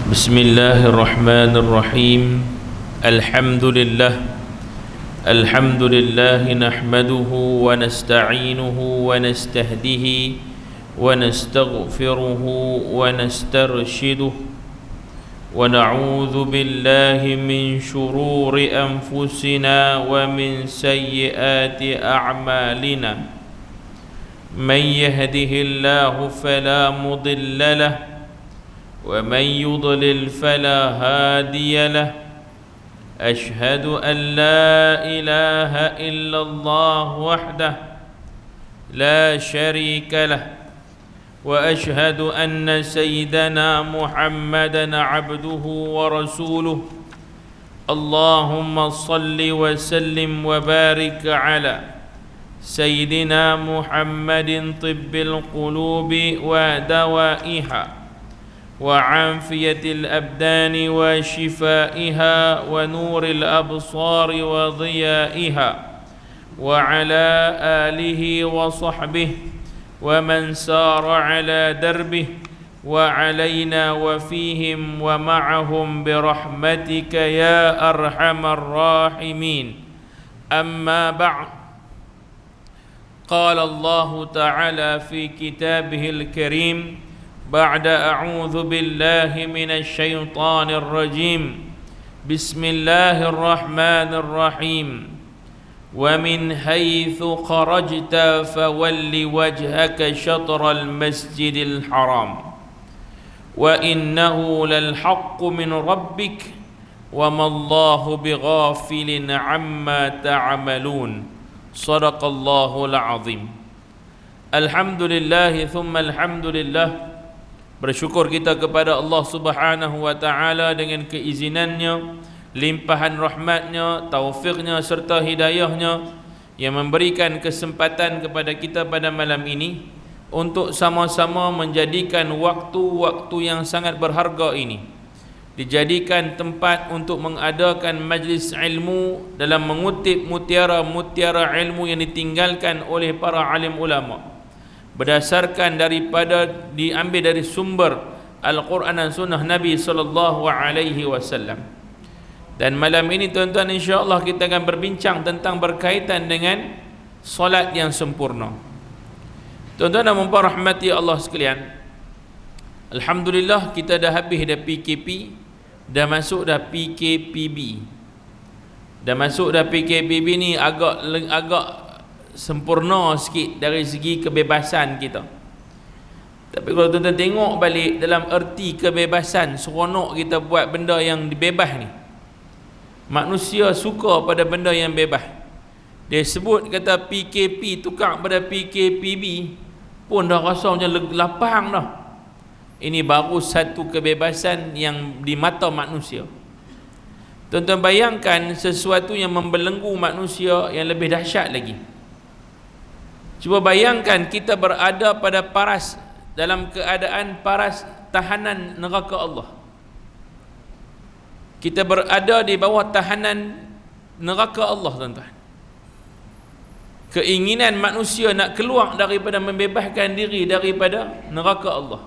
بسم الله الرحمن الرحيم الحمد لله نحمده ونستعينه ونستهديه ونستغفره ونسترشده ونعوذ بالله من شرور أنفسنا ومن سيئات أعمالنا من يهده الله فلا مضل له ومن يضلل فلا هادي له أشهد أن لا إله إلا الله وحده لا شريك له وأشهد أن سيدنا محمدا عبده ورسوله اللهم صل وسلم وبارك على سيدنا محمد طب القلوب ودوائها وعافية الأبدان وشفائها ونور الأبصار وضيائها وعلى آله وصحبه ومن سار على دربه وعلينا وفيهم ومعهم برحمتك يا أرحم الراحمين أما بعد قال الله تعالى في كتابه الكريم بعد أعوذ بالله من الشيطان الرجيم بسم الله الرحمن الرحيم ومن حيث خرجت فول وجهك شطر المسجد الحرام وإنه للحق من ربك وما الله بغافل عما تعملون صدق الله العظيم. الحمد لله ثم الحمد لله. Bersyukur kita kepada Allah Subhanahu wa taala dengan keizinannya, limpahan rahmatnya, taufiknya serta hidayahnya yang memberikan kesempatan kepada kita pada malam ini untuk sama-sama menjadikan waktu-waktu yang sangat berharga ini dijadikan tempat untuk mengadakan majlis ilmu dalam mengutip mutiara-mutiara ilmu yang ditinggalkan oleh para alim ulama berdasarkan daripada diambil dari sumber Al-Quran dan Sunnah Nabi sallallahu alaihi wasallam. Dan malam ini tuan-tuan, insya-Allah kita akan berbincang tentang berkaitan dengan solat yang sempurna. Tuan-tuan dan puan rahmati Allah sekalian, alhamdulillah kita dah habis dah PKP, dah masuk dah PKPB. Dah masuk dah PKPB ni agak sempurna sikit dari segi kebebasan kita. Tapi kalau tuan-tuan tengok balik dalam erti kebebasan, seronok kita buat benda yang bebas ni. Manusia suka pada benda yang bebas. Dia sebut kata PKP tukar pada PKPB pun dah rasa macam lapang dah. Ini baru satu kebebasan yang di mata manusia. Tuan-tuan bayangkan sesuatu yang membelenggu manusia yang lebih dahsyat lagi. Cuba bayangkan kita berada pada paras, dalam keadaan paras tahanan neraka Allah. Kita berada di bawah tahanan neraka Allah, tuan-tuan. Keinginan manusia nak keluar daripada membebaskan diri daripada neraka Allah.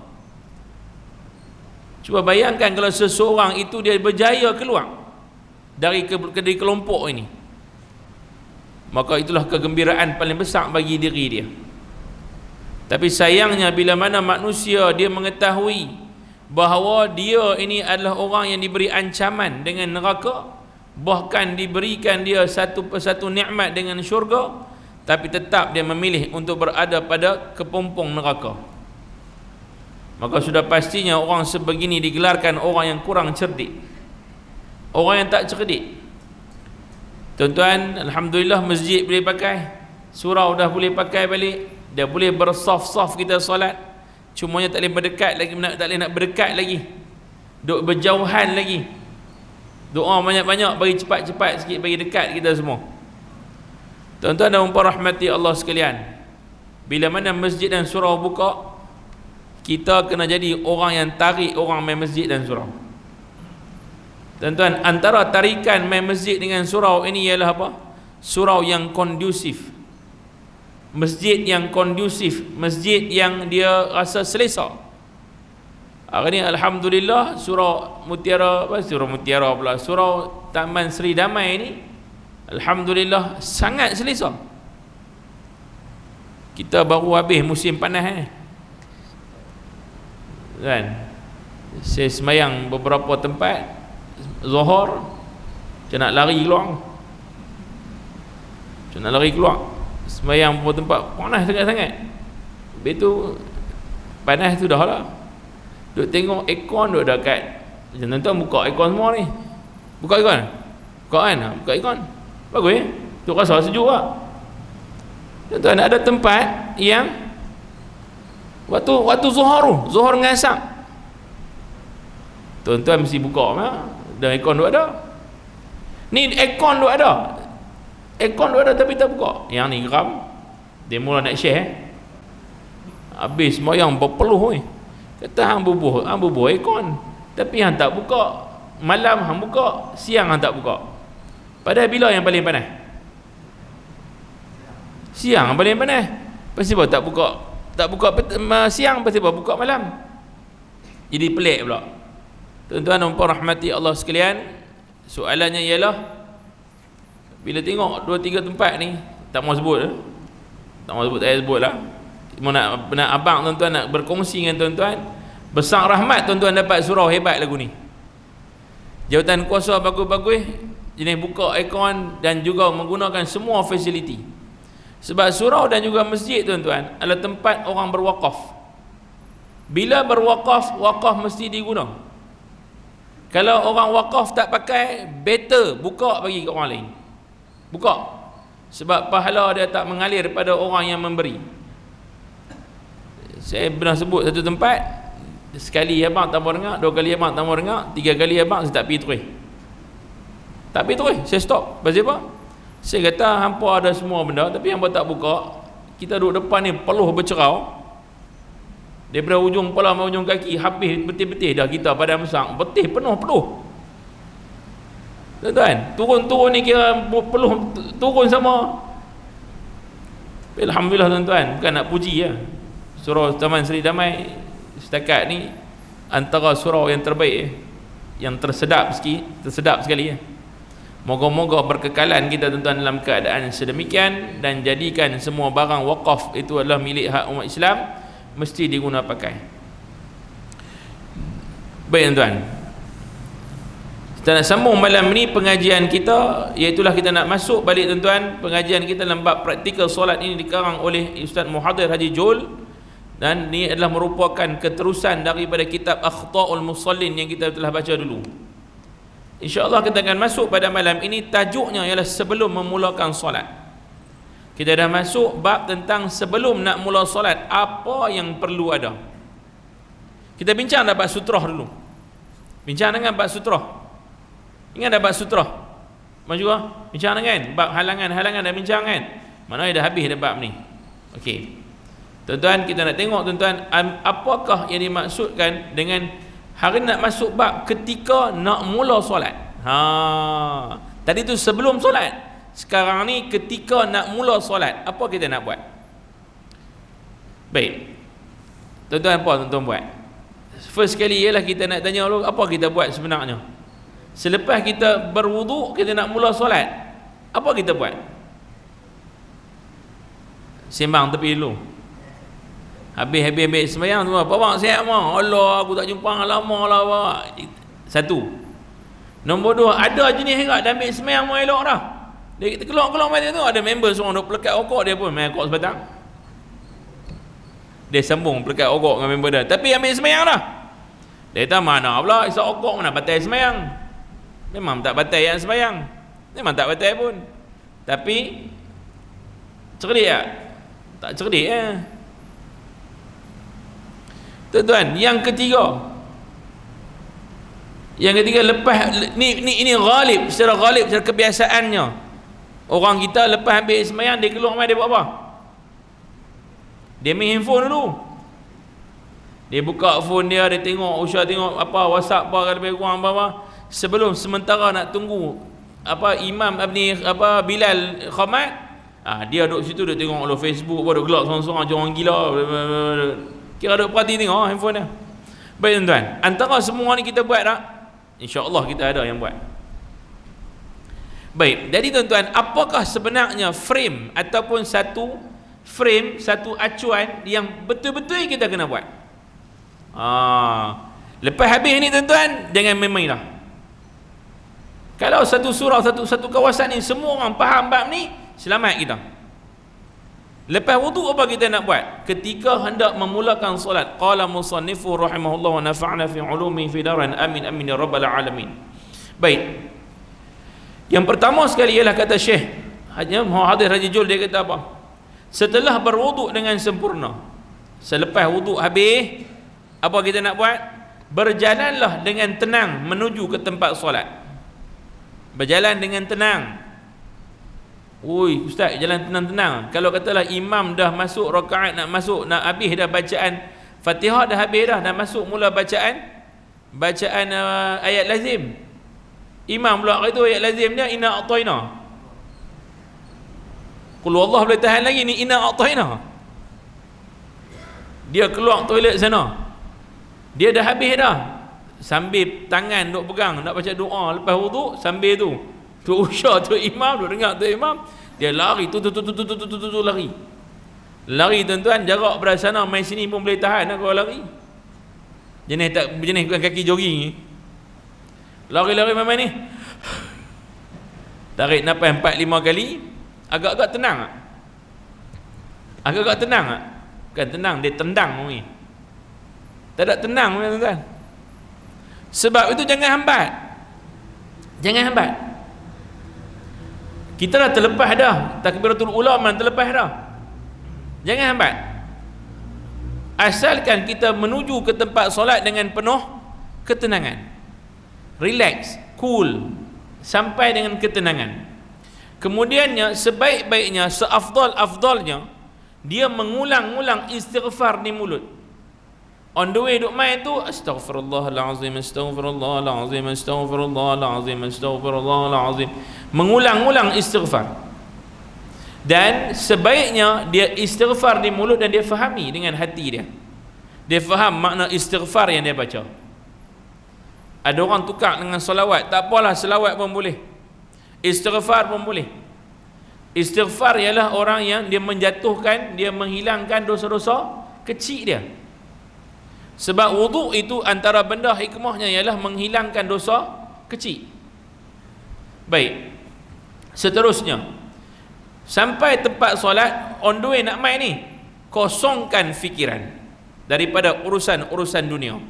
Cuba bayangkan kalau seseorang itu dia berjaya keluar dari kelompok ini, maka itulah kegembiraan paling besar bagi diri dia. Tapi sayangnya bila mana manusia dia mengetahui bahawa dia ini adalah orang yang diberi ancaman dengan neraka, bahkan diberikan dia satu persatu nikmat dengan syurga, tapi tetap dia memilih untuk berada pada kepompong neraka, maka sudah pastinya orang sebegini digelarkan orang yang kurang cerdik, orang yang tak cerdik. Tuan-tuan, alhamdulillah masjid boleh pakai, surau dah boleh pakai balik, dah boleh bersaf-saf kita solat. Cumanya tak boleh berdekat lagi, tak boleh nak berdekat lagi, duk berjauhan lagi. Doa banyak-banyak bagi cepat-cepat sikit bagi dekat kita semua. Tuan-tuan dan puan rahmati Allah sekalian, bila mana masjid dan surau buka, kita kena jadi orang yang tarik orang main masjid dan surau. Tuan-tuan, antara tarikan main masjid dengan surau ini ialah apa? Surau yang kondusif, masjid yang kondusif, masjid yang dia rasa selesa. Hari ni alhamdulillah surau Mutiara, surau Mutiara pula, surau Taman Seri Damai ni alhamdulillah sangat selesa. Kita baru habis musim panas kan. Saya semayang beberapa tempat Zuhur, macam nak lari keluar, semayang beberapa tempat panas sangat-sangat. Habis tu panas tu dah lah, duk tengok aircon duk dekat. Tuan-tuan buka aircon semua ni, buka aircon bagus tu, rasa sejuk lah. Tuan-tuan, ada tempat yang waktu Zuhur dengan Asar, tuan-tuan mesti buka dan aircon duk ada. Ni aircon duk ada tapi tak buka. Yang ni geram, dia mula nak share habis semayang berpeluh kata hang bubuh aircon, tapi hang tak buka. Malam hang buka, siang hang tak buka. Padahal bila yang paling panas? Siang yang paling panas. Pasti tak buka siang, pasti buka malam. Jadi pelik pula. Tuan-tuan dan puan rahmati Allah sekalian, soalannya ialah bila tengok 2-3 tempat ni, tak mau sebut tak sebut lah. Nak abang tuan-tuan nak berkongsi dengan tuan-tuan, besar rahmat tuan-tuan dapat surau hebat lagu ni. Jawatan kuasa bagus-bagus, jenis buka aircon dan juga menggunakan semua fasiliti. Sebab surau dan juga masjid tuan-tuan adalah tempat orang berwakaf. Bila berwakaf, wakaf mesti diguna. Kalau orang wakaf tak pakai, better buka bagi ke orang lain. Buka. Sebab pahala dia tak mengalir pada orang yang memberi. Saya pernah sebut satu tempat, sekali abang tak mau dengar, 2 kali abang tak mau dengar, 3 kali abang saya tak pergi terus. Saya stop. Pasal apa? Saya kata hampa ada semua benda, tapi hampa tak buka. Kita duduk depan ni peluh bercerau, daripada ujung kepala sampai ujung kaki, habis betih-betih dah kita pada masak, betih penuh. Tuan-tuan, turun ni kira peluh turun sama. Alhamdulillah tuan-tuan, bukan nak puji ya. Surau Taman Seri Damai setakat ni antara surau yang terbaik, yang tersedap sekali ya. Moga-moga berkekalan kita tuan-tuan dalam keadaan sedemikian, dan jadikan semua barang wakaf itu adalah milik hak umat Islam, mesti diguna pakai. Baik tuan-tuan, kita nak sambung malam ni pengajian kita, iaitulah kita nak masuk balik tuan-tuan. Pengajian kita dalam bab praktikal solat ini dikarang oleh Ustaz Muhadir Haji Jul, dan ini adalah merupakan keterusan daripada kitab Akhta'ul Musallin yang kita telah baca dulu. InsyaAllah kita akan masuk pada malam ini, tajuknya ialah sebelum memulakan solat. Kita dah masuk bab tentang sebelum nak mula solat, apa yang perlu ada. Kita bincang dah bab sutrah dulu. Bincang dengan bab sutrah. Ingat dah bab sutrah? Maju lah. Bincang dengan bab halangan dah bincang kan? Mana dah habis dah bab ni. Okey. Tuan-tuan, kita nak tengok tuan-tuan, apakah yang dimaksudkan dengan hari nak masuk bab ketika nak mula solat. Tadi tu sebelum solat. Sekarang ni ketika nak mula solat, apa kita nak buat? Baik. Tuan-tuan, apa tuan-tuan buat? First sekali ialah kita nak tanya dulu, apa kita buat sebenarnya? Selepas kita berwuduk, kita nak mula solat, apa kita buat? Sembang tepi dulu. Habis sembahyang semua, "Pak sihat mah? Allah, aku tak jumpa hang lama lah, Pak." Satu. Nombor 2, ada jenis hingga dah ambil sembahyang mau elok dah. Dia keluar mati tu, ada member seorang duk pelekat rokok, dia pun main rokok sebatang. Dia sambung pelekat rokok dengan member dia, tapi ambil sembahyang dah. Dia kata, "Mana pula isap rokok, mana batal sembahyang." Memang tak batal yang sembahyang. Memang tak batal pun. Tapi cerdik tak? Tak cerdik Tuan-tuan, yang ketiga lepas ini ghalib, secara kebiasaannya orang kita lepas habis sembahyang, dia keluar mai, dia buat apa? Dia main handphone dulu. Dia buka phone dia tengok tengok apa WhatsApp apa lebih kurang apa. Sebelum sementara nak tunggu imam Bilal khamat, dia duduk situ, dia tengok Facebook, duduk gelak sorang-sorang macam orang gila. Kira duk perhati tengok handphone dia. Baik tuan-tuan, antara semua ni kita buat tak? InsyaAllah kita ada yang buat. Baik, jadi tuan-tuan, apakah sebenarnya frame ataupun satu acuan yang betul-betul kita kena buat? Lepas habis ni tuan-tuan, jangan main-main lah. Kalau satu surau, satu kawasan ni semua orang faham bab ni, selamat kita. Lepas wudu apa kita nak buat? Ketika hendak memulakan solat, qala musannifu rahimahullah wa nafa'na fi ulumi fi daran amin amin ya rabbal alamin. Baik. Yang pertama sekali ialah kata Syekh Muhammad Haji Jul, dia kata apa? Setelah berwuduk dengan sempurna, selepas wuduk habis, apa kita nak buat? Berjalanlah dengan tenang menuju ke tempat solat. Berjalan dengan tenang. Ui, ustaz, jalan tenang-tenang. Kalau katalah imam dah masuk rakaat, nak habis dah bacaan Fatihah, dah habis dah, nak masuk mula bacaan ayat lazim. Imam pula itu ayat lazim dia inna a'tayna. Qul Allah boleh tahan lagi ni inna a'tayna. Dia keluar toilet sana. Dia dah habis dah. Sambil tangan duk pegang nak baca doa lepas wuduk, sambil tu usah tu imam, duk dengar tu imam, dia lari tu lari tuan-tuan, jarak belah sana main sini pun boleh tahan nak kau lari. Jenis bukan kaki jogging ni. Lari main ni. Tarik nafas 4-5 kali, agak-agak tenang tak? Agak-agak tenang tak? Bukan tenang, dia tendang ni. Tak ada tenang tuan-tuan. Sebab itu jangan hambat. Kita dah terlepas dah, takbiratul ula man terlepas dah. Jangan hambat. Asalkan kita menuju ke tempat solat dengan penuh ketenangan, relax, cool, sampai dengan ketenangan. Kemudiannya sebaik-baiknya, seafdal-afdalnya, dia mengulang-ulang istighfar di mulut. On the way duk main tu, astaghfirullahalazim, astaghfirullahalazim, astaghfirullahalazim, astaghfirullahalazim, mengulang-ulang istighfar. Dan sebaiknya dia istighfar di mulut dan dia fahami dengan hati dia. Dia faham makna istighfar yang dia baca. Ada orang tukar dengan solawat, tak apalah, selawat pun boleh, istighfar pun boleh. Istighfar ialah orang yang dia menjatuhkan, dia menghilangkan dosa-dosa kecil dia. Sebab wuduk itu antara benda hikmahnya ialah menghilangkan dosa kecil. Baik, seterusnya, sampai tempat solat, on the way nak main ni, kosongkan fikiran daripada urusan-urusan dunia.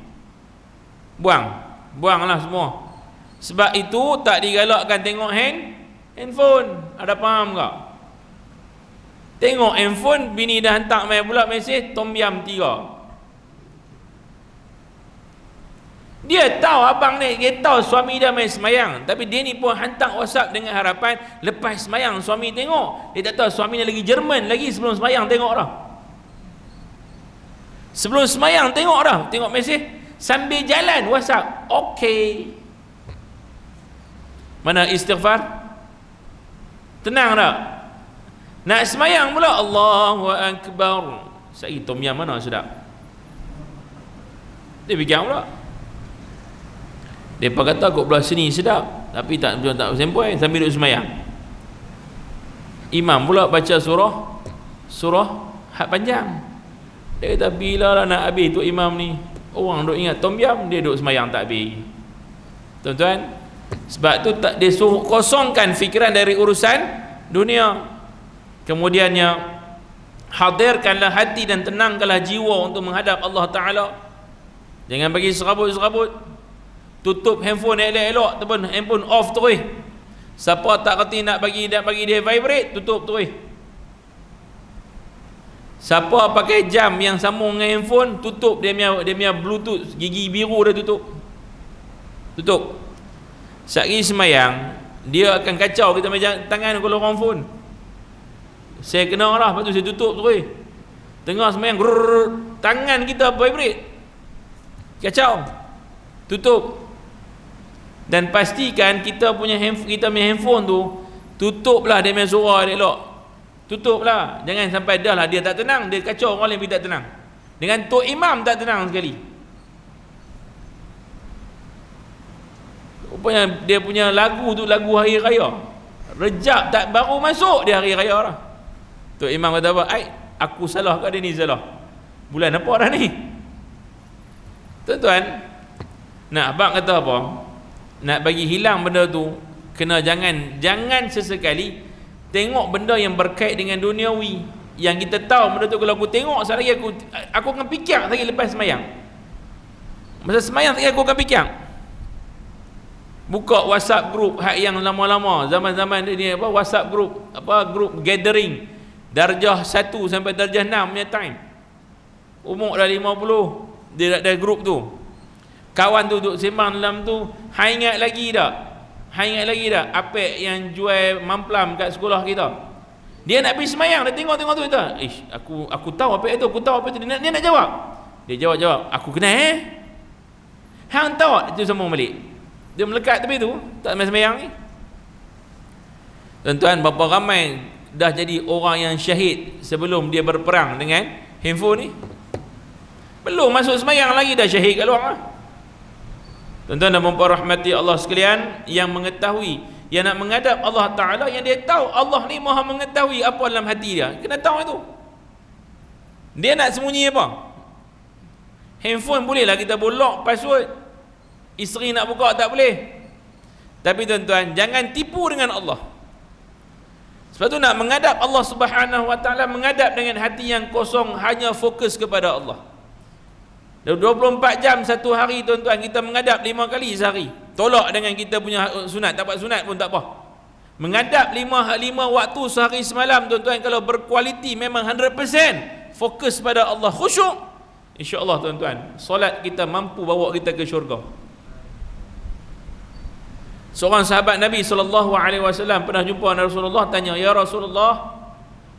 Buanglah semua. Sebab itu tak digalakkan tengok handphone. Ada faham tak? Tengok handphone, bini dah hantar main pula mesej tom yam 3. Dia tahu abang ni, dia tahu suami dia main semayang, tapi dia ni pun hantar WhatsApp dengan harapan lepas semayang suami tengok. Dia tak tahu suami ni lagi Jerman lagi sebelum semayang tengok dah. Sebelum semayang tengok dah, tengok mesej sambil jalan WhatsApp. Okey. Mana istighfar? Tenang tak? Nak semayang pula, Allahu Akbar. Saya tom yam mana sedap? Dia fikir pula. Mereka kata kok belah sini sedap, tapi tak sempoi sambil duduk semayang. Imam pula baca surah hak panjang. Dia kata bila lah nak habis tu imam ni, orang duk ingat tom yam, dia duduk semayang tak habis. Tuan-tuan, sebab tu tak, dia suruh kosongkan fikiran dari urusan dunia. Kemudiannya, hadirkanlah hati dan tenangkanlah jiwa untuk menghadap Allah Ta'ala. Jangan bagi serabut-serabut. Tutup handphone elok-elok, ataupun handphone off terus. Siapa tak kerti nak bagi dia vibrate, tutup terus. Siapa pakai jam yang sambung dengan handphone, tutup dia punya bluetooth, gigi biru dia tutup. Sekali semayang, dia akan kacau kita macam tangan kalau orang phone. Saya kena lah, lepas tu saya tutup terus. Tengah semayang, tangan kita vibrate, kacau, tutup. Dan pastikan kita punya handphone tu tutuplah dia punya suara elok. Tutuplah. Jangan sampai dah lah dia tak tenang, dia kacau orang lain pergi tak tenang. Dengan Tok Imam tak tenang sekali. Rupanya dia punya lagu tu lagu hari raya. Rejab tak baru masuk dia hari raya dah. Tok Imam kata apa? Aku salah ke dia ni salah? Bulan apa dah ni? Tuan-tuan, nak abang kata apa? Nak bagi hilang benda tu, kena jangan sesekali tengok benda yang berkait dengan duniawi. Yang kita tahu benda tu, kalau aku tengok sekali lagi aku akan fikir lagi lepas semayang. Masa semayang lagi aku akan fikir. Buka WhatsApp group hak yang lama-lama, zaman-zaman ni apa, WhatsApp group, apa, group gathering darjah 1 sampai darjah 6 punya time. Umur dah 50, dia ada group tu. Kawan tu duduk sembang dalam tu, hang ingat lagi tak? Hang ingat lagi tak apek yang jual mamplam kat sekolah kita? Dia nak pergi semayang, dia tengok tu kita. Aku tahu apek itu, aku tahu apek itu. Dia nak jawab. Dia jawab, aku kenal hang tahu itu sambung balik. Dia melekat tepi tu, tak semayang ni. Tuan-tuan, berapa ramai dah jadi orang yang syahid sebelum dia berperang dengan handphone ni? Belum masuk semayang lagi dah syahid kat luar. Tuan-tuan dan puan-puan rahmati Allah sekalian, yang mengetahui, yang nak menghadap Allah Ta'ala, yang dia tahu Allah ni maha mengetahui apa dalam hati dia, kena tahu itu. Dia nak sembunyi apa? Handphone bolehlah kita lock password, isteri nak buka tak boleh. Tapi tuan-tuan, jangan tipu dengan Allah. Sebab tu nak menghadap Allah Subhanahu Wa Ta'ala, menghadap dengan hati yang kosong, hanya fokus kepada Allah. 24 jam satu hari tuan-tuan, kita menghadap 5 kali sehari. Tolak dengan kita punya sunat, tak buat sunat pun tak apa. Menghadap 5 waktu sehari semalam tuan-tuan, kalau berkualiti memang 100% fokus pada Allah, khusyuk, insya-Allah tuan-tuan, solat kita mampu bawa kita ke syurga. Seorang sahabat Nabi SAW pernah jumpa Rasulullah, tanya, ya Rasulullah,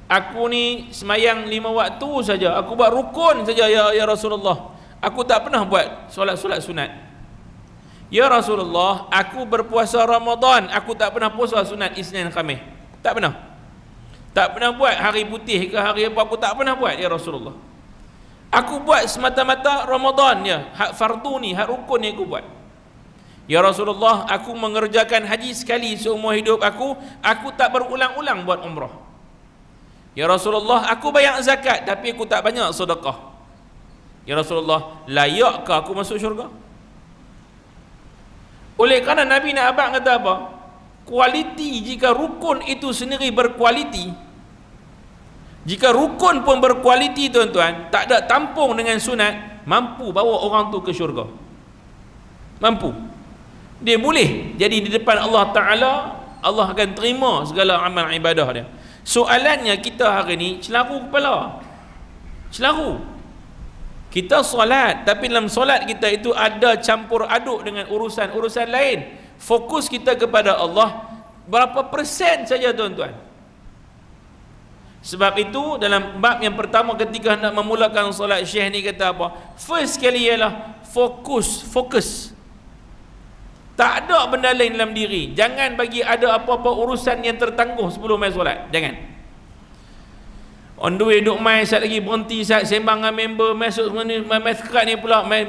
aku ni semayang 5 waktu saja, aku buat rukun saja ya Rasulullah, aku tak pernah buat solat-solat sunat. Ya Rasulullah, aku berpuasa Ramadan, aku tak pernah puasa sunat Isnin Khamis, tak pernah buat hari putih ke hari apa, aku tak pernah buat ya Rasulullah. Aku buat semata-mata Ramadan ya, hak fardu ni, hak rukun ni aku buat. Ya Rasulullah, aku mengerjakan haji sekali seumur hidup aku tak berulang-ulang buat umrah. Ya Rasulullah, aku bayar zakat tapi aku tak banyak sedekah. Ya Rasulullah, layakkah aku masuk syurga? Oleh kerana Nabi nak abang kata apa? Kualiti, jika rukun itu sendiri berkualiti, jika rukun pun berkualiti tuan-tuan, tak ada tampung dengan sunat, mampu bawa orang tu ke syurga. Mampu. Dia boleh jadi di depan Allah Ta'ala, Allah akan terima segala amal ibadah dia. Soalannya kita hari ni celaru kepala, celaru. Kita solat, tapi dalam solat kita itu ada campur aduk dengan urusan-urusan lain. Fokus kita kepada Allah berapa persen saja tuan-tuan. Sebab itu dalam bab yang pertama ketika nak memulakan solat, Syekh ni kata apa? First sekali ialah fokus. Tak ada benda lain dalam diri. Jangan bagi ada apa-apa urusan yang tertangguh sebelum main solat. Jangan. On the way duk main, sat lagi berhenti, sat sembang dengan member, masuk ni, main sekerat ni pula, main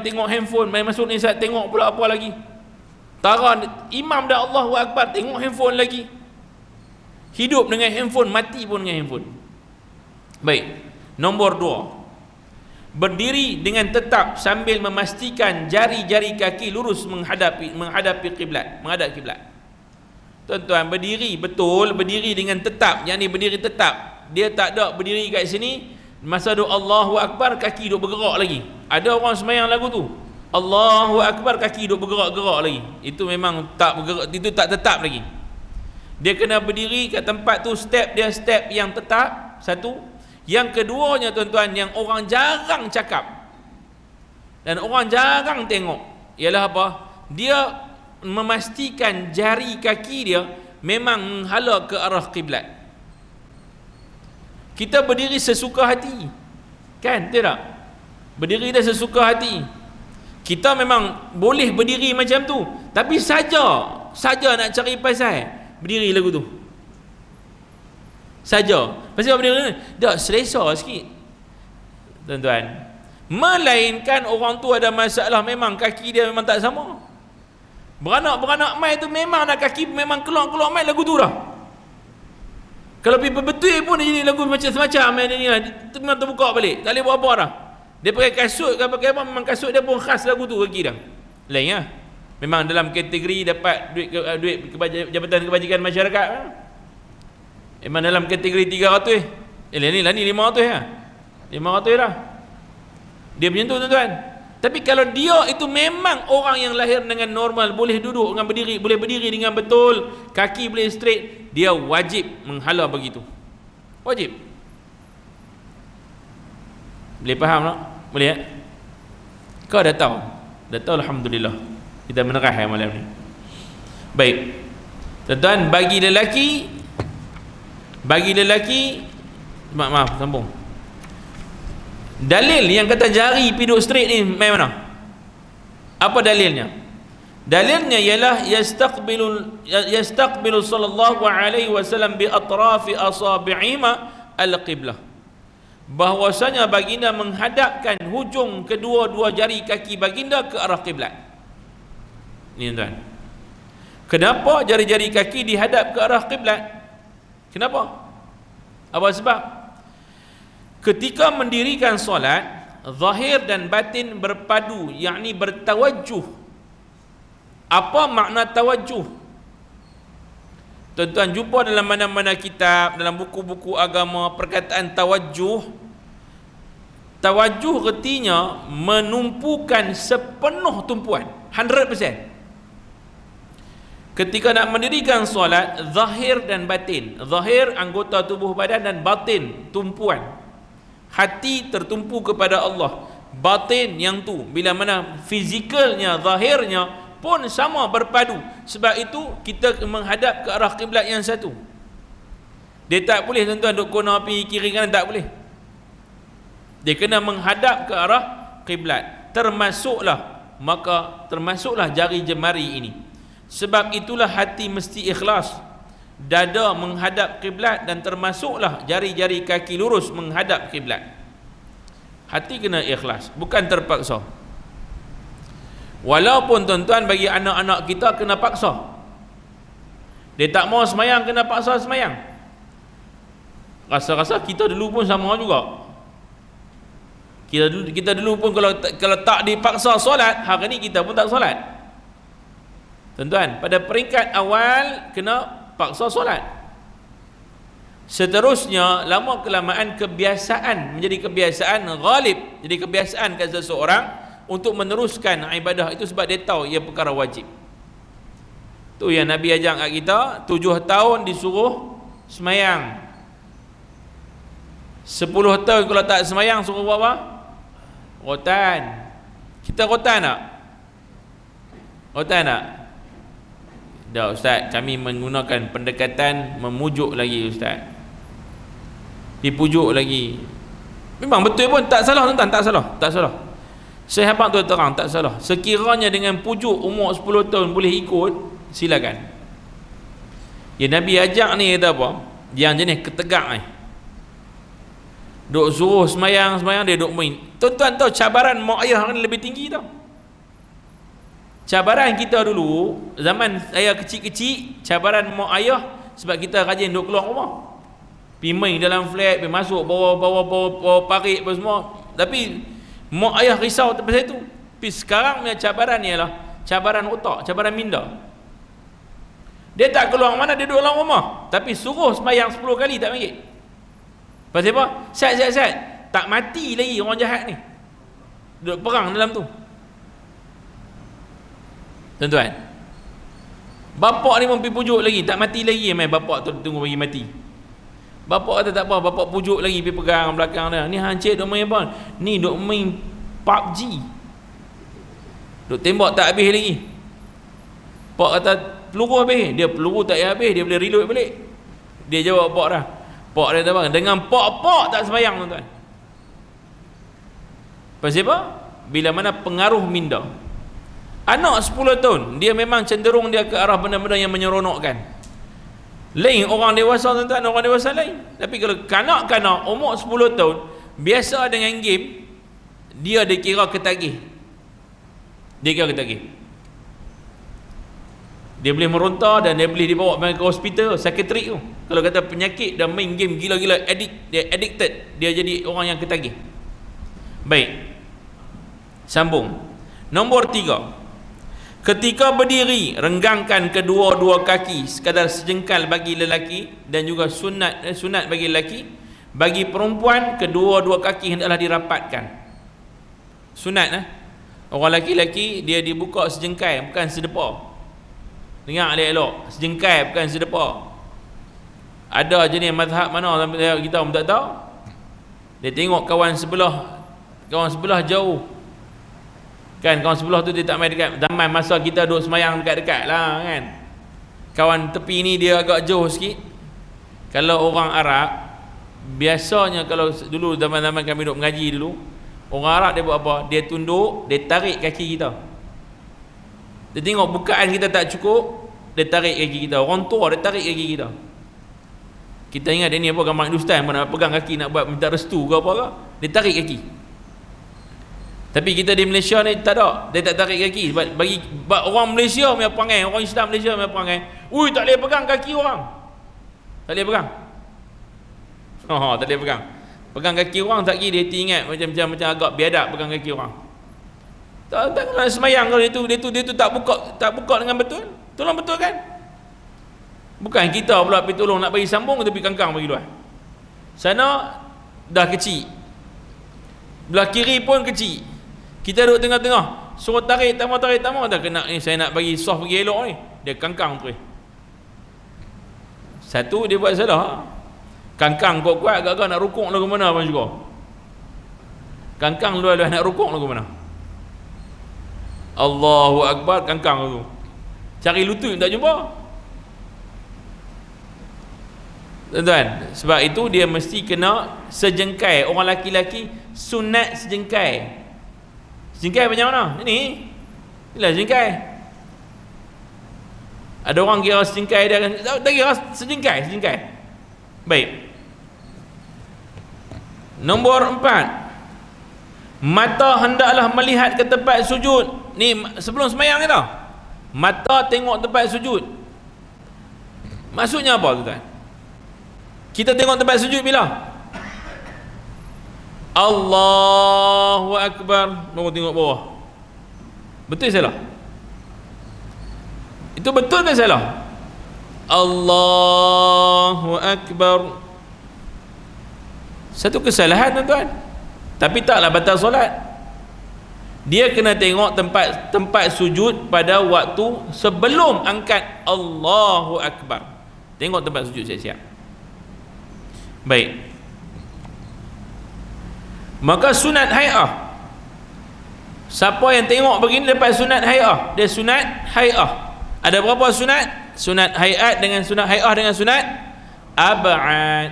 tengok handphone, main masuk ni, sat tengok pula apa lagi. Tara imam dah Allahu Akbar, tengok handphone lagi. Hidup dengan handphone, mati pun dengan handphone. Baik. Nombor 2. Berdiri dengan tetap sambil memastikan jari-jari kaki lurus menghadapi kiblat, menghadap kiblat. Tuan-tuan, berdiri betul, berdiri dengan tetap. Yang ni berdiri tetap. Dia tak ada berdiri kat sini, masa doa Allahu Akbar kaki duk bergerak lagi. Ada orang sembahyang lagu tu, Allahu Akbar kaki duk bergerak-gerak lagi. Itu memang tak bergerak, itu tak tetap lagi. Dia kena berdiri kat tempat tu, step dia step yang tetap, satu. Yang keduanya tuan-tuan, yang orang jarang cakap dan orang jarang tengok, ialah apa? Dia memastikan jari kaki dia memang menghala ke arah kiblat. Kita berdiri sesuka hati, kan? Tidak? Berdiri dah sesuka hati. Kita memang boleh berdiri macam tu, tapi saja nak cari pasal berdiri lagu tu saja. Pasal berdiri dah selesa sikit tuan-tuan. Melainkan orang tu ada masalah, memang kaki dia memang tak sama. Beranak mai tu memang nak kaki memang keluar mai lagu tu dah. Kalau pergi betul pun dia jadi lagu macam semacam ni lah. Memang terbuka balik. Tak boleh buat apa dah. Dia pakai kasut ke pakai apa, memang kasut dia pun khas lagu tu kaki dah. Lain lah. Memang dalam kategori dapat duit Jabatan Kebajikan Masyarakat. Memang dalam kategori 300. Ni 500 lah. 500 lah. Dia macam tu tuan-tuan. Tapi kalau dia itu memang orang yang lahir dengan normal, boleh duduk dengan berdiri, boleh berdiri dengan betul, kaki boleh straight, dia wajib menghala begitu. Wajib. Boleh faham tak? Boleh tak? Kau dah tahu? Dah tahu, alhamdulillah. Kita menerah malam ni. Baik. Tuan-tuan, bagi lelaki maaf sambung. Dalil yang kata jari piduk straight ni main mana? Apa dalilnya? Dalilnya ialah yastaqbilu sallallahu alaihi wasallam bi atrafi asabi'ima al-qiblah. Bahwasanya baginda menghadapkan hujung kedua-dua jari kaki baginda ke arah kiblat. Ni tuan. Kenapa jari-jari kaki dihadap ke arah kiblat? Kenapa? Apa sebab? Ketika mendirikan solat, zahir dan batin berpadu, yakni bertawajjuh. Apa makna tawajjuh? Tuan-tuan jumpa dalam mana-mana kitab, dalam buku-buku agama perkataan tawajjuh. Tawajjuh artinya menumpukan sepenuh tumpuan, 100%. Ketika nak mendirikan solat, zahir dan batin. Zahir anggota tubuh badan dan batin tumpuan. Hati tertumpu kepada Allah, batin yang tu bila mana fizikalnya, zahirnya pun sama berpadu. Sebab itu kita menghadap ke arah kiblat yang satu. Dia tak boleh tuan-tuan duk kona api kiri kanan, tak boleh. Dia kena menghadap ke arah kiblat. Termasuklah jari jemari ini. Sebab itulah hati mesti ikhlas, dada menghadap kiblat, dan termasuklah jari-jari kaki lurus menghadap kiblat. Hati kena ikhlas, bukan terpaksa. Walaupun tuan-tuan bagi anak-anak kita kena paksa. Dia tak mau semayang, kena paksa semayang. Rasa-rasa kita dulu pun sama juga. Kita dulu pun kalau tak dipaksa solat, hari ni kita pun tak solat. Tuan-tuan, pada peringkat awal kena paksa solat. Seterusnya lama kelamaan kebiasaan menjadi kebiasaan ghalib, jadi kebiasaan kat seseorang untuk meneruskan ibadah itu sebab dia tahu ia perkara wajib. Tu yang Nabi ajak kat kita, 7 tahun disuruh semayang, 10 tahun kalau tak semayang suruh buat apa? Rotan. Kita rotan tak? Rotan tak? Dah ustaz, kami menggunakan pendekatan memujuk lagi ustaz. Dipujuk lagi. Memang betul pun, tak salah tuan-tuan, tak salah. Saya habaq tu terang, tak salah. Sekiranya dengan pujuk umur 10 tahun boleh ikut, silakan. Ya Nabi ajak ni kata apa? Yang jenis ketegak ni. Duk suruh semayang dia duk main. Tuan-tuan tahu cabaran mak ayah ni lebih tinggi tau. Cabaran kita dulu zaman saya kecil-kecil, cabaran mak ayah sebab kita rajin duk keluar rumah, pergi main dalam flat, pergi masuk bawa parit apa semua. Tapi mak ayah risau pasal itu. Tapi sekarang punya cabaran ialah cabaran otak, cabaran minda. Dia tak keluar mana, dia duduk dalam rumah, tapi suruh sembahyang 10 kali tak mangkit. Pasal apa? Sat tak mati lagi orang jahat ni, duduk perang dalam tu. Tuan-tuan, bapak ni pun pergi pujuk lagi, tak mati lagi. Main bapak tu tunggu bagi mati. Bapak kata tak apa, bapak pujuk lagi, pergi pegang belakang dia. Ni hancik duk main apa? Ni duk main PUBG, duk tembak tak habis lagi. Pak kata peluru habis, dia peluru tak habis, dia boleh reload balik. Dia jawab pak dah. Pak dia kata bang, dengan pak tak sembahyang tuan-tuan. Pasal apa? Bila mana pengaruh minda. Anak 10 tahun, dia memang cenderung dia ke arah benda-benda yang menyeronokkan. Lain orang dewasa tuan-tuan, orang dewasa lain. Tapi kalau kanak-kanak umur 10 tahun biasa dengan game, dia dikira ketagih. Dia boleh meronta dan dia boleh dibawa ke hospital, psikiatrik tu. Kalau kata penyakit dan main game gila-gila, dia addicted, dia jadi orang yang ketagih. Baik, sambung. Nombor 3, ketika berdiri, renggangkan kedua-dua kaki sekadar sejengkal bagi lelaki, dan juga sunat bagi lelaki. Bagi perempuan, kedua-dua kaki hendaklah dirapatkan. Sunat orang lelaki dia dibuka sejengkal, bukan sedepar. Dengar elok-elok, sejengkal bukan sedepar. Ada jenis mazhab mana kita pun tak tahu. Dia tengok kawan sebelah jauh, kan, kawan sebelah tu dia tak main dekat. Zaman masa kita duduk semayang dekat-dekat lah kan, kawan tepi ni dia agak jauh sikit. Kalau orang Arab, biasanya kalau dulu zaman-zaman kami duduk mengaji dulu, orang Arab dia buat apa? Dia tunduk, dia tarik kaki kita. Dia tengok bukaan kita tak cukup, dia tarik kaki kita. Orang tua dia tarik kaki kita. Kita ingat dia ni apa, gambar Hindustan pun nak pegang kaki, nak buat minta restu ke apa ke, dia tarik kaki. Tapi kita di Malaysia ni tak ada, dia tak tarik kaki. Sebab bagi orang Malaysia punya perangai, orang Islam Malaysia punya perangai, ui tak boleh pegang kaki orang, tak boleh pegang. Tak boleh pegang. Pegang kaki orang tak kira, dia ingat macam agak biadab pegang kaki orang. Tak kena semayang kalau dia tu tak buka dengan betul. Tolong betul kan? Bukan kita pula pergi tolong nak bagi sambung, tapi kangkang bagi luar. Sana dah kecil, belah kiri pun kecil. Kita duduk tengah-tengah, suruh tarik tamu dah kena ni, saya nak bagi soft bagi elok ni, dia kangkang terus. Satu dia buat salah, kangkang kuat-kuat agak-agak nak rukuk lagu mana pun juga. Kangkang luar-luar nak rukuk lagu mana. Allahu Akbar, kangkang tu. Cari lutut tak jumpa. Tuan-tuan, sebab itu dia mesti kena sejengkai. Orang laki-laki sunat sejengkai. Sejengkai macam mana? Inilah sejengkai. Ada orang kira sejengkai, dia akan tak kira sejengkai. Baik. Nombor 4, mata hendaklah melihat ke tempat sujud. Ni sebelum sembahyang ni tau. Mata tengok tempat sujud. Maksudnya apa tuan? Kita tengok tempat sujud bila? Allahu Akbar, baru tengok bawah. Betul salah? Itu betul ke salah? Allahu Akbar. Satu kesalahan tuan-tuan, tapi taklah batal solat. Dia kena tengok tempat sujud pada waktu sebelum angkat Allahu Akbar. Tengok tempat sujud siap-siap. Baik. Maka sunat hai'ah, siapa yang tengok begini dapat sunat hai'ah. Dia sunat hai'ah. Ada berapa sunat? Sunat hai'at dengan sunat hai'ah dengan sunat ab'ad.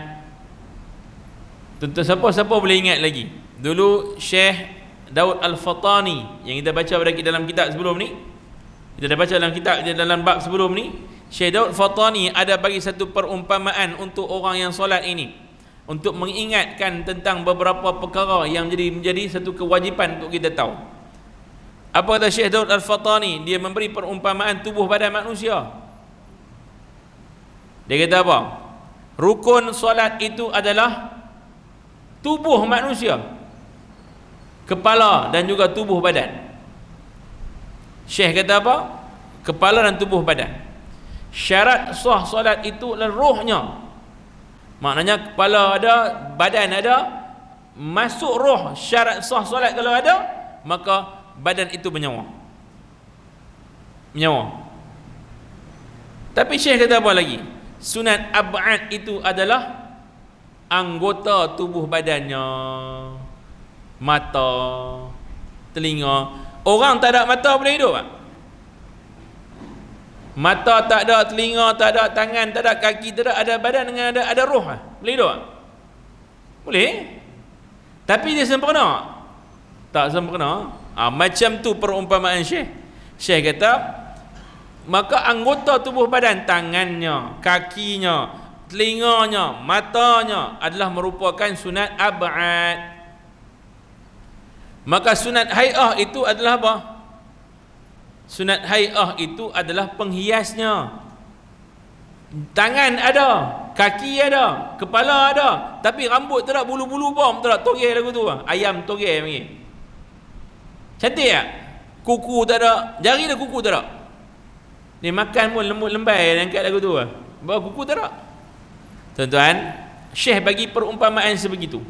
Tentu siapa boleh ingat lagi? Dulu Syekh Daud Al-Fatani yang kita baca pada dalam kitab sebelum ni, kita dah baca dalam kitab dalam bab sebelum ni, Syekh Daud Fatani ada bagi satu perumpamaan untuk orang yang solat ini, untuk mengingatkan tentang beberapa perkara yang menjadi satu kewajipan untuk kita tahu. Apa kata Syekh Daud Al-Fatani? Dia memberi perumpamaan tubuh badan manusia. Dia kata apa? Rukun solat itu adalah tubuh manusia, kepala dan juga tubuh badan. Syekh kata apa? Kepala dan tubuh badan. Syarat sah solat itu adalah rohnya. Maknanya kepala ada, badan ada, masuk roh. Syarat sah solat kalau ada, maka badan itu menyawa. Tapi Syekh kata apa lagi? Sunat ab'ad itu adalah anggota tubuh badannya. Mata, telinga. Orang tak ada mata boleh hidup tak? Mata tak ada, telinga tak ada, tangan tak ada, kaki tak ada badan dengan ada roh tak? Boleh hidup tak? Boleh. Tapi dia sempurna? Tak sempurna. Macam tu perumpamaan Syekh. Syekh kata, maka anggota tubuh badan, tangannya, kakinya, telinganya, matanya adalah merupakan sunat ab'ad. Maka sunat hai'ah itu adalah apa? Sunat hai'ah itu adalah penghiasnya. Tangan ada, kaki ada, kepala ada, tapi rambut tak ada, bulu-bulu bom tak ada, toreh lagu tu. Ayam toreh panggil. Cantik tak? Kuku tak ada, jari dah kuku tak ada. Dia makan pun lembut lembai angkat lagu tu. Bawa kuku tak ada. Tuan-tuan, Syekh bagi perumpamaan sebegitu.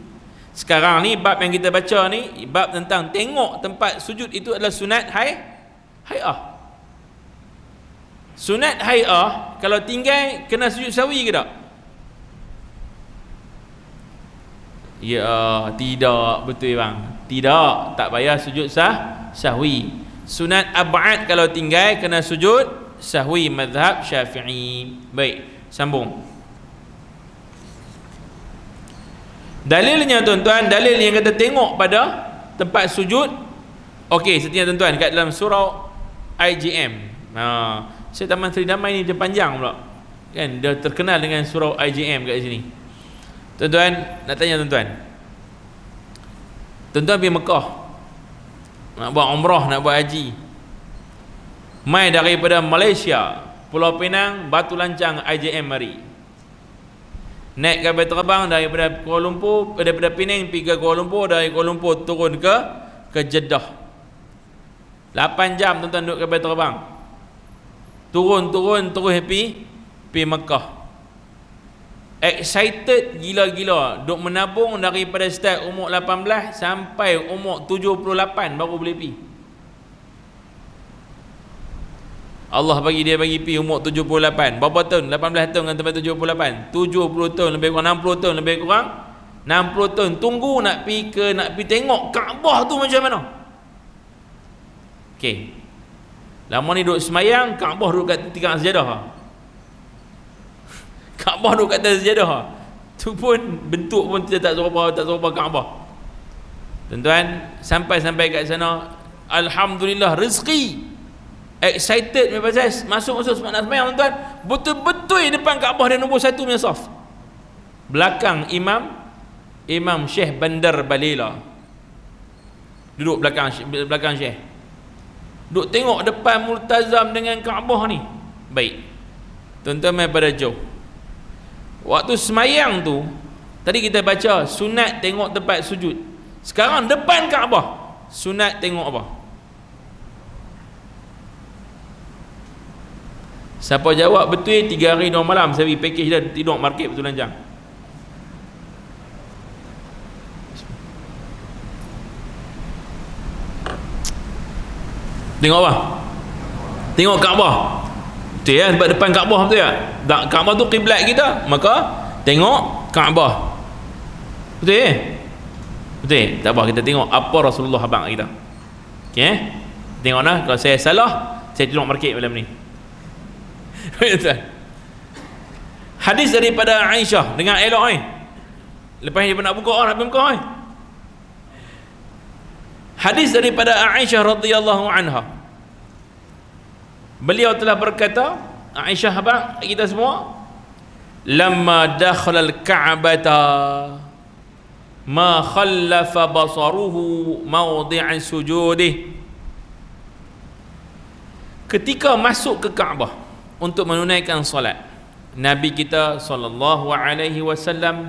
Sekarang ni bab yang kita baca ni, bab tentang tengok tempat sujud itu adalah sunat hai'ah. Sunat hai'ah kalau tinggal kena sujud sahwi ke tak? Ya, tidak, betul bang. Tidak, tak payah sujud sahwi. Sunat ab'ad kalau tinggal kena sujud sahwi, mazhab Syafi'i. Baik, sambung. Dalilnya tuan-tuan, dalil yang kata tengok pada tempat sujud. Okey, setia tuan-tuan kat dalam surau IJM. Saya Taman Seri Damai ni dia panjang pula. Kan dia terkenal dengan surau IJM kat sini. Tuan-tuan, nak tanya tuan-tuan. Tuan-tuan pergi Mekah. Nak buat umrah, nak buat haji. Mai daripada Malaysia, Pulau Penang, Batu Lancang, IJM mari. Naik kapal terbang daripada Kuala Lumpur, daripada Penang pergi ke Kuala Lumpur, dari Kuala Lumpur turun ke Jeddah. 8 jam tuan-tuan duduk kapal terbang. Turun terus pergi Mekah. Excited gila-gila, duk menabung daripada start umur 18 sampai umur 78 baru boleh pergi. Allah bagi pergi umur 78. Berapa tahun? 18 tahun dengan sampai 78. 70 tahun lebih kurang, 60 tahun lebih kurang. 60 tahun tunggu nak pergi tengok Kaabah tu macam mana. Okey. Lama ni duduk semayang, Kaabah duduk kat tiga sejadah. Kaabah duduk kat atas sejadah. Tu pun bentuk pun tak serupa Kaabah. Tuan-tuan, sampai kat sana, alhamdulillah rezeki. Excited masuk nak semayang tuan-tuan. Betul-betul depan Kaabah dia nombor 1 punya saf. Belakang Imam Syekh Bandar Balila. Duduk belakang Syekh. Duk tengok depan multazam dengan Kaabah ni. Baik. Tuan-tuan mai pada jauh. Waktu semayang tu, tadi kita baca sunat tengok tempat sujud. Sekarang depan Kaabah, sunat tengok apa? Siapa jawab betul 3 hari 2 malam saya bagi package dah tidur market Batu Lancang. Tengok apa? Tengok Kaabah. Betul ya, sebab depan Kaabah betul ya. Kaabah tu kiblat kita, maka tengok Kaabah. Betul ya? Betul. Tak apa, kita tengok apa Rasulullah abang kita. Okey. Tengok nah, kalau saya salah, saya tidur market malam ni. Hadis daripada Aisyah dengan elok ni. Lepas ni dia nak buka nak buka ni. Hadis daripada Aisyah radhiyallahu anha. Beliau telah berkata, Aisyah abang kita semua, lamma dakhala al-ka'bata ma khallafa basaruhu mawdi'a sujudih. Ketika masuk ke Kaabah untuk menunaikan solat, Nabi kita sallallahu alaihi wasallam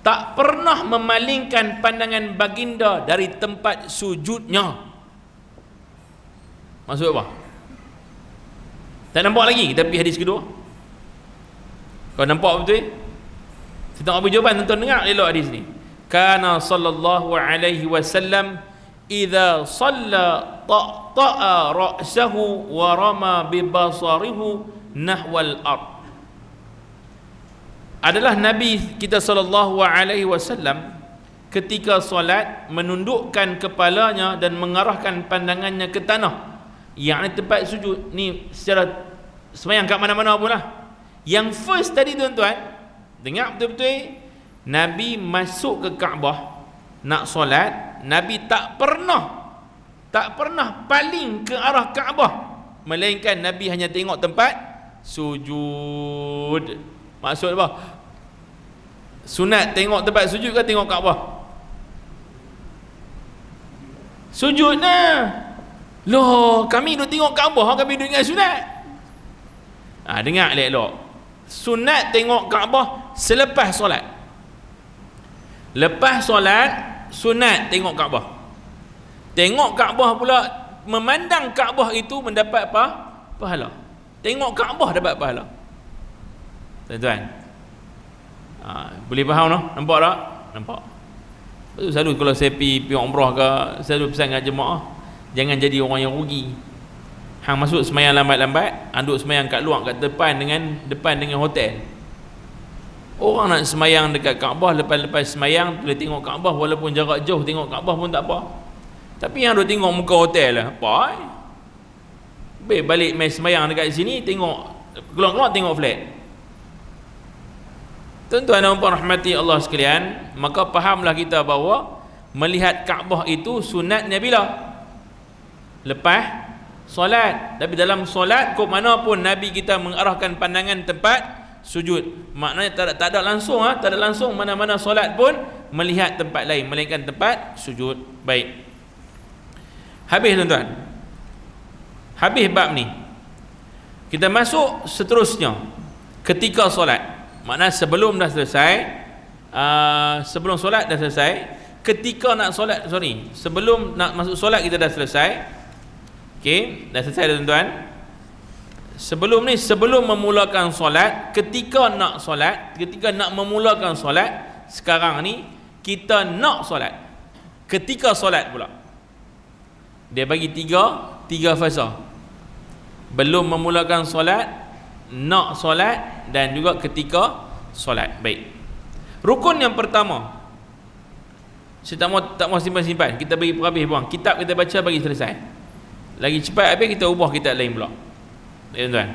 tak pernah memalingkan pandangan baginda dari tempat sujudnya. Maksud apa? Tak nampak lagi, kita pergi hadis kedua. Kau nampak betul? Saya tak bagi jawapan, tuan-tuan dengar elok hadis ni. Kana sallallahu alaihi wasallam idza shalla ta'a ra'sahu wa rama bi basarihi nahwal ard. Adalah Nabi kita sallallahu alaihi wasallam ketika solat menundukkan kepalanya dan mengarahkan pandangannya ke tanah, yakni tempat sujud ni secara semayang kat mana-mana pun lah. Yang first tadi tuan-tuan, dengar betul-betul, Nabi masuk ke Kaabah nak solat, Nabi tak pernah paling ke arah Kaabah, melainkan Nabi hanya tengok tempat sujud. Maksud apa? Sunat tengok tempat sujud ke tengok Kaabah? Sujud lah. Loh, kami duk tengok Kaabah, kami duk ingat sunat. Dengar elok-elok. Sunat tengok Kaabah selepas solat. Lepas solat, sunat tengok Kaabah. Tengok Kaabah pula, memandang Kaabah itu mendapat apa? Pahala. Tengok Kaabah dapat pahala. Tuan-tuan, boleh faham tak? Nampak tak? Nampak. Selalu kalau saya pergi umrah ke, saya selalu pesan dengan jemaah, jangan jadi orang yang rugi. Hang masuk semayang lambat-lambat, duduk semayang kat luar, kat depan dengan hotel. Orang nak semayang dekat Kaabah, lepas semayang boleh tengok Kaabah, walaupun jarak jauh tengok Kaabah pun tak apa. Tapi yang duk tengok muka hotel lah, apa? Balik main semayang dekat sini, tengok keluar-keluar tengok flat. Tuan-tuan dan puan rahmati Allah sekalian, maka fahamlah kita bahawa melihat Kaabah itu sunatnya bila? Lepas solat. Tapi dalam solat kok mana pun Nabi kita mengarahkan pandangan tempat sujud. Maknanya tak ada langsung, tak ada langsung mana-mana solat pun melihat tempat lain melainkan tempat sujud. Baik. Habis tuan-tuan. Habis bab ni. Kita masuk seterusnya ketika solat. Maknanya sebelum dah selesai, sebelum solat dah selesai, ketika nak solat, sebelum nak masuk solat kita dah selesai. Okey, dah selesai dah tuan-tuan. Sebelum ni, sebelum memulakan solat, ketika nak memulakan solat, sekarang ni kita nak solat. Ketika solat pula. Dia bagi tiga fasa. Belum memulakan solat, nak solat, dan juga ketika solat. Baik. Rukun yang pertama, saya tak mau simpan-simpan, kita bagi habis buang. Kitab kita baca bagi selesai. Lagi cepat habis kita ubah kitab lain pula. Tuan-tuan,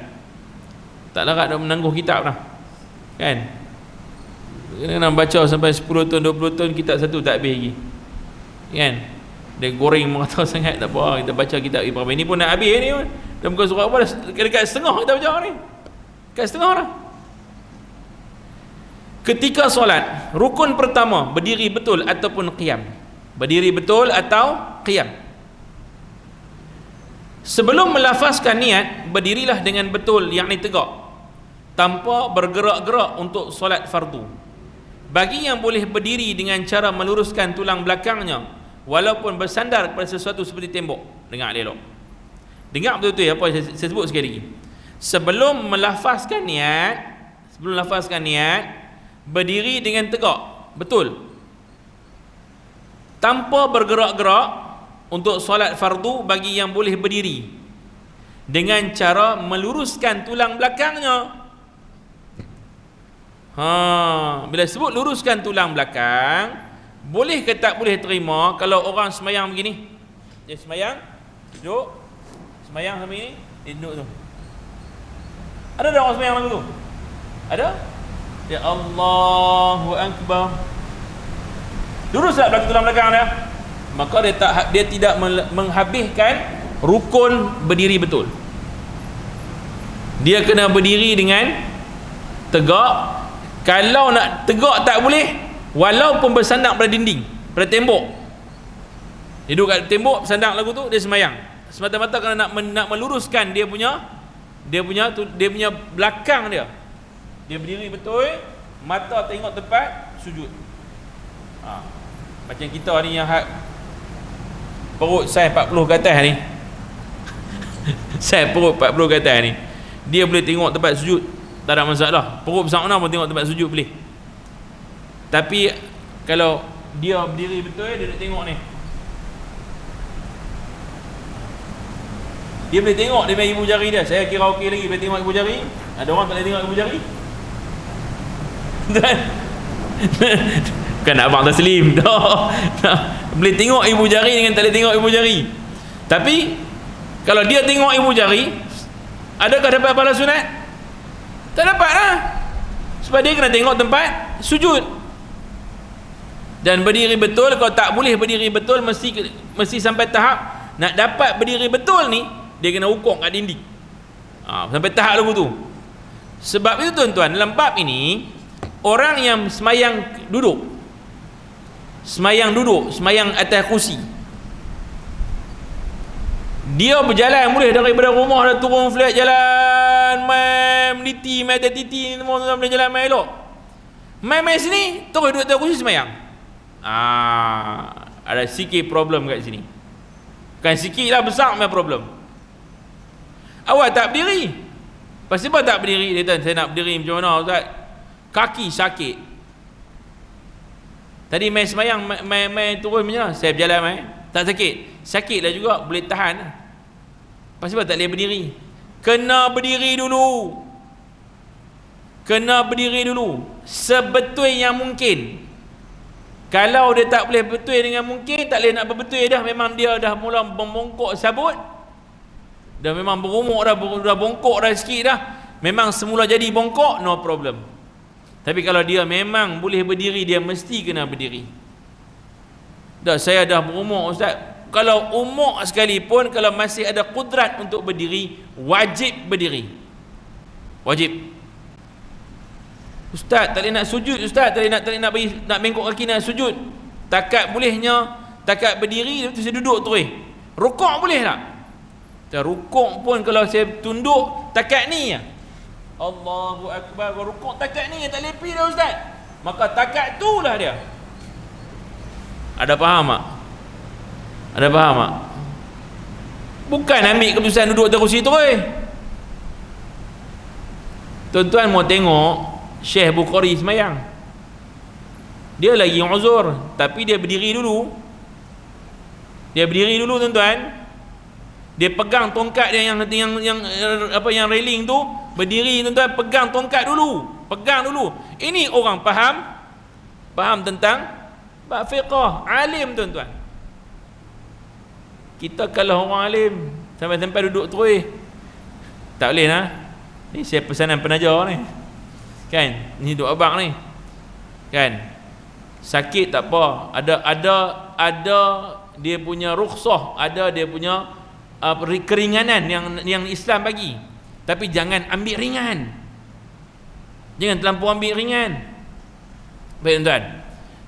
tak larat nak menangguh kitab dah. Kan? Kena baca sampai 10 tahun 20 tahun kitab satu tak habis lagi. Kan? Dia goreng merata sangat, tak apa. Kita baca kitab Ibrahim ini pun nak habis ni pun. Dah bukan surah apa dah, dekat setengah kita baca ni. Dekat setengah dah. Ketika solat, rukun pertama, berdiri betul ataupun qiyam. Berdiri betul atau qiyam. Sebelum melafazkan niat, berdirilah dengan betul, yakni tegak, tanpa bergerak-gerak untuk solat fardu. Bagi yang boleh berdiri dengan cara meluruskan tulang belakangnya, walaupun bersandar kepada sesuatu seperti tembok. Dengar elok. Dengar betul-betul apa saya sebut sekali lagi. Sebelum melafazkan niat, berdiri dengan tegak, betul, tanpa bergerak-gerak untuk solat fardu bagi yang boleh berdiri, dengan cara meluruskan tulang belakangnya. Bila sebut luruskan tulang belakang, boleh ke tak boleh terima kalau orang semayang begini? Dia semayang, duduk, semayang sampai ni, dia duduk tu. Ada tak orang semayang lagu tu? Ada? Ya Allahu Akbar, lurus tak belakang tulang belakang dia? Maka dia tidak menghabiskan rukun berdiri betul. Dia kena berdiri dengan tegak. Kalau nak tegak tak boleh, walaupun bersandar pada dinding, pada tembok. Dia duduk kat tembok, bersandar lagu tu, dia semayang. Semata-mata kerana nak meluruskan dia punya belakang dia. Dia berdiri betul, mata tengok tempat sujud. Macam kita ni yang perut saiz 40 ke atas ni. Saiz perut 40 ke atas ni, dia boleh tengok tempat sujud, tak ada masalah. Perut besar mana pun tengok tempat sujud boleh. Tapi kalau dia berdiri betul, dia nak tengok ni, dia boleh tengok dia main ibu jari dia. Saya kira okey lagi, boleh tengok ibu jari. Ada orang tak boleh tengok ibu jari. Bukan nak abang taslim dah. Boleh tengok ibu jari dengan tak boleh tengok ibu jari. Tapi kalau dia tengok ibu jari, adakah dapat pahala sunat? Tak dapat lah. Sebab dia kena tengok tempat sujud. Dan berdiri betul, kalau tak boleh berdiri betul, mesti sampai tahap nak dapat berdiri betul ni, dia kena ukur kat dinding. Sampai tahap lagu tu. Sebab itu tuan-tuan, dalam bab ini, orang yang semayang duduk, semayang atas kursi, Dia berjalan boleh daripada rumah dah turun flat jalan main meniti main titi semua boleh jalan main elok. Main sini terus duduk atas kursi semayang. Ada sikit problem kat sini. Bukan sikit lah, besar punya problem. Awak tak berdiri. Pasti apa tak berdiri? Dia tanya, saya nak berdiri macam mana Ustaz? Kaki sakit. Tadi main semayang, main turun macam mana? Saya berjalan main, tak sakit. Sakit lah juga, boleh tahan lah. Pasti apa tak boleh berdiri? Kena berdiri dulu. Kena berdiri dulu sebetul yang mungkin. Kalau dia tak boleh betul dengan mungkin, tak boleh nak berbetul dah, memang dia dah mula membongkok sabut, dah memang berumur dah bongkok dah sikit dah, memang semula jadi bongkok, no problem. Tapi kalau dia memang boleh berdiri, dia mesti kena berdiri. Dah saya dah berumur Ustaz, kalau umur sekalipun, kalau masih ada kudrat untuk berdiri, wajib berdiri, wajib. Ustaz tak boleh nak sujud, Ustaz tak boleh nak bengkok kaki nak sujud. Takat bolehnya, takat berdiri tu saya duduk terus. Rukuk boleh tak? Rukuk pun kalau saya tunduk takat ni ya. Allahu akbar, rukuk takat ni tak lepi dah Ustaz. Maka takat tu lah dia. Ada faham tak? Ada faham tak? Bukan ambil keputusan duduk atas kursi terus. Tuan-tuan mau tengok Syekh Bukhari semayang, dia lagi uzur, tapi dia berdiri dulu. Dia berdiri dulu tuan-tuan. Dia pegang tongkat dia yang railing tu, berdiri tuan-tuan, pegang tongkat dulu, pegang dulu. Ini orang faham tentang bab fiqh, alim tuan-tuan. Kita kalau orang alim sampai duduk terus, tak boleh lah. Ni saya pesanan penajar ni kan, ni duk abang ni kan, sakit tak apa, ada dia punya rukhsah, ada dia punya keringanan yang Islam bagi, tapi jangan ambil ringan, jangan terlampau ambil ringan. Baik tuan-tuan,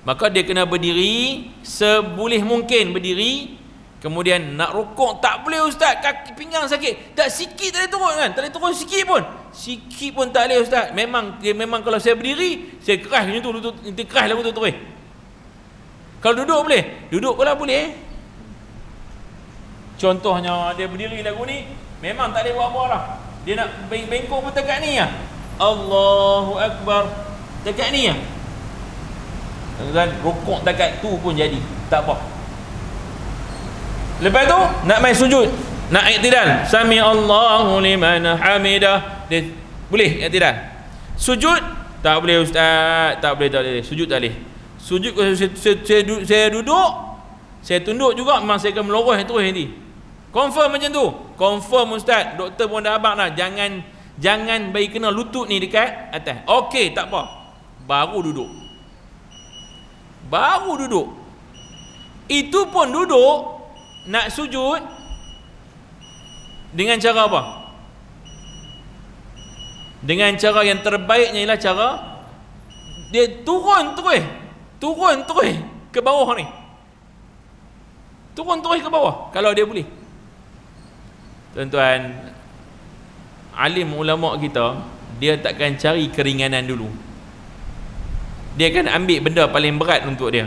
maka dia kena berdiri seboleh mungkin berdiri. Kemudian nak rukuk tak boleh Ustaz, kaki pinggang sakit, tak sikit tak boleh turun kan, tak boleh turun sikit pun tak boleh Ustaz. Memang kalau saya berdiri, saya keras macam tu, lutut keras lah lutut terus. Kalau duduk boleh, duduk pula boleh. Contohnya dia berdiri lagu ni, memang tak boleh buat apa lah, dia nak bengkok pun dekat ni lah. Allahu akbar, dekat ni lah. Dan rukuk dekat tu pun jadi, tak apa. Lepas tu nak main sujud, nak i'tidal, sami Allahu liman hamidah, dia boleh i'tidal. Sujud tak boleh Ustaz, tak boleh. Sujud tak boleh. Sujud saya duduk, saya tunduk juga, memang saya akan melorot terus nanti. Confirm macam tu, confirm Ustaz. Doktor pun dah abang dah, jangan bagi kena lutut ni dekat atas. Okey, tak apa. Baru duduk. Itu pun duduk. Nak sujud dengan cara apa? Dengan cara yang terbaiknya ialah cara dia turun terus ke bawah ni. Turun terus ke bawah kalau dia boleh. Tuan-tuan, alim ulama kita, dia takkan cari keringanan dulu. Dia akan ambil benda paling berat untuk dia.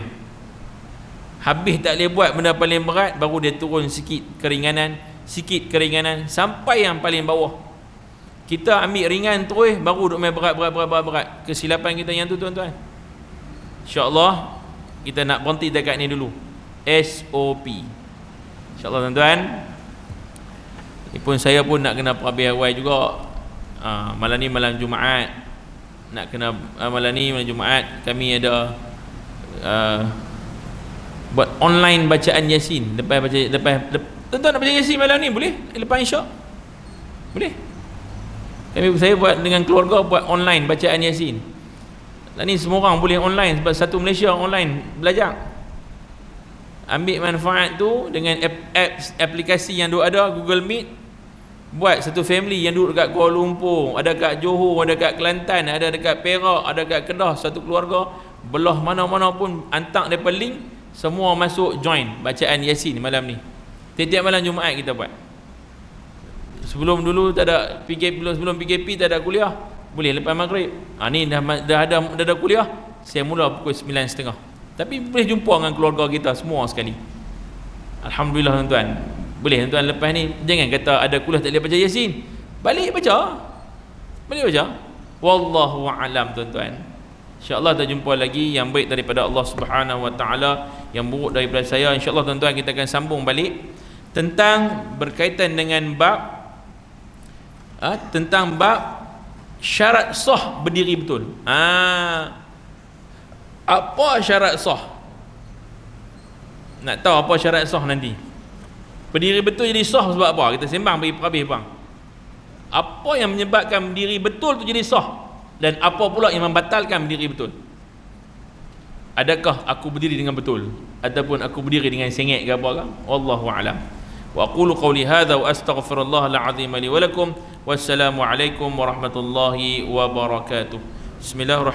Habis tak boleh buat benda paling berat, baru dia turun sikit keringanan sampai yang paling bawah. Kita ambil ringan terus, baru duk main berat. Kesilapan kita yang tu tuan-tuan. InsyaAllah kita nak berhenti dekat ni dulu. SOP. InsyaAllah tuan-tuan. Ini pun saya pun nak kena perhabis awal juga. Malam ni malam Jumaat. Nak kena malam ni malam Jumaat kami ada buat online bacaan Yasin. Lepas tuan-tuan nak baca Yasin malam ni boleh? Lepas Isyak boleh? Saya buat dengan keluarga, buat online bacaan Yasin. Ni semua orang boleh online, sebab satu Malaysia online belajar. Ambil manfaat tu dengan aplikasi yang ada, Google Meet. Buat satu family yang duduk dekat Kuala Lumpur, ada dekat Johor, ada dekat Kelantan, ada dekat Perak, ada dekat Kedah, satu keluarga belah mana-mana pun hantar depa link, semua masuk join bacaan Yasin malam ni. Tiap-tiap malam Jumaat kita buat. Sebelum dulu tak ada PKP, sebelum PKP tak ada kuliah, boleh lepas maghrib. Ni dah ada kuliah, saya mula pukul 9.30. Tapi boleh jumpa dengan keluarga kita semua sekali. Alhamdulillah tuan-tuan. Boleh tuan-tuan lepas ni jangan kata ada kuliah tak boleh baca Yasin. Balik baca. Wallahu a'lam tuan-tuan. InsyaAllah kita jumpa lagi yang baik daripada Allah Subhanahu Wa Taala, yang buruk daripada saya. InsyaAllah tuan-tuan kita akan sambung balik tentang berkaitan dengan bab syarat sah berdiri betul. Apa syarat sah? Nak tahu apa syarat sah nanti? Berdiri betul jadi sah sebab apa? Kita sembang bagi habis bang. Apa yang menyebabkan berdiri betul tu jadi sah? Dan apa pula yang membatalkan berdiri betul? Adakah aku berdiri dengan betul ataupun aku berdiri dengan sengit ke apa ke? Wallahu a'lam. Wa aqulu qawli hadza wa astaghfirullahal azim li wa lakum. Wassalamu alaikum warahmatullahi wabarakatuh. Bismillahirrahmanirrahim.